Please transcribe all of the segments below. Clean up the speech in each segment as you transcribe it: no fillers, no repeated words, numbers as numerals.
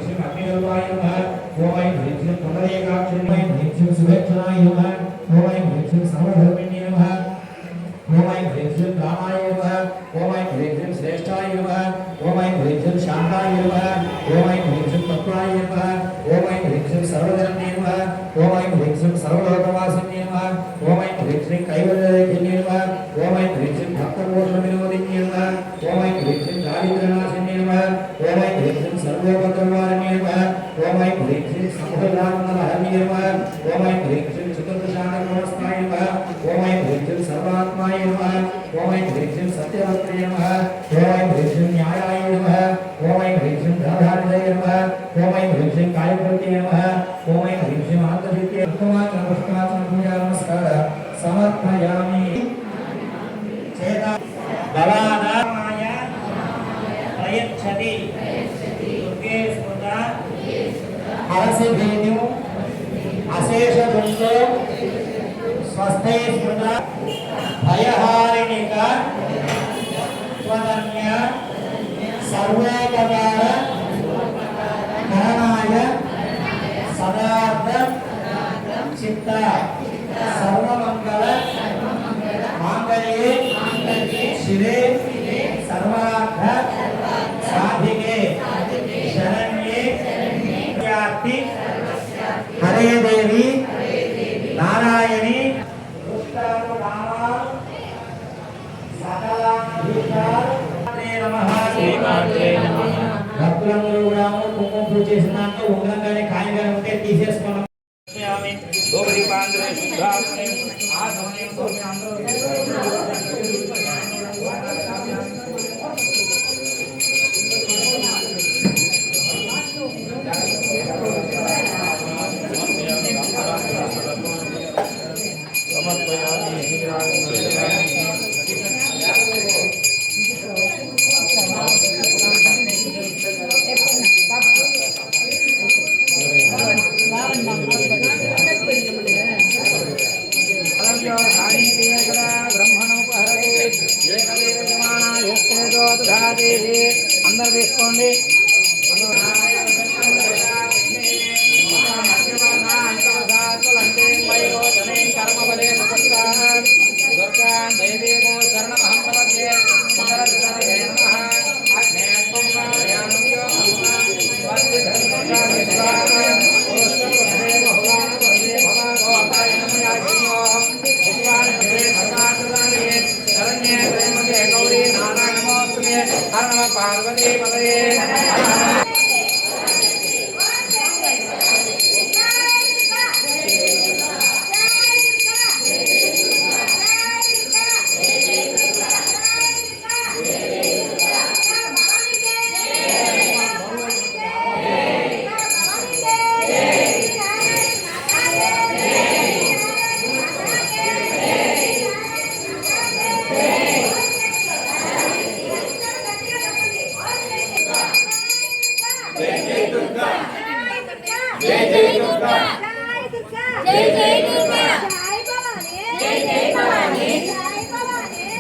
ह्रीं अग्निरूपाय नमः ओम ऐं ह्रीं पुंडरीकाक्षाय नमः ऐं ह्रीं सुवेक्षणाय नमः ओम ऐं ह्रीं सर्वधर्मिण्ये नमः ओम ऐं ह्रीं रामाय नमः ओम ऐं ह्रीं श्रेष्ठाय नमः ओम ऐं ह्रीं शान्ताय नमः ओम ऐं ह्रीं तत्त्वाय नमः ओम ऐं ह्रीं सर्वधर्मिणे नमः ओम ऐं ह्रीं सर्वलोकवासिन्ये नमः ओम ऐं ह्रीं कैवल्यदेहिन्ये नमः ओम ऐं ह्रीं भक्तमोक्षविनोदिन्ये नमः ओम ऐं ह्रीं दारिद्र्यनाशिन्ये नमः ओम ऐं ह्रीं सर्वोपद्रवारिण्ये नमः ओम ऐं ह्रीं संभवानन्दहरण्ये नमः ओम ऐं ह्रीं चतुर्दशाननमस्ताय नमः ओम ऐं ह्रीं सर्वात्माय नमः ओम ऐं ह्रीं सत्यवक्त्रे नमः ओम ऐं ह्रीं न्यायाय नमः ओम ऐं ह्रीं धनधान्याय नमः ओम ऐं ह्रीं कायकृत्ये नमः ओम ऐं ह्रीं आत्मजित्ये नमस्कार समर्पयामि चेता भवानाय प्रयच्छति दुर्गे स्मृता हरसि भेद्यु अशेष दुर्गो स्वस्थे स्मृता भयहारिणिका स्वधन्य सर्वोपकार करणाय सदार्थ चित्ता सर्वमंगल मांगल्ये शिवे सर्वार्थ साधिके शरण्ये व्याप्ति हरे देवी नारायणी భక్తులందరూ కూడా కుంకుమ పూజ చేసినాక ఉంగరంగానే ఖాయంగా ఉంటే తీసేసుకున్నాం అందరు తీసుకోండి पार्वती पतये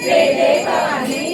जय जय भवानी।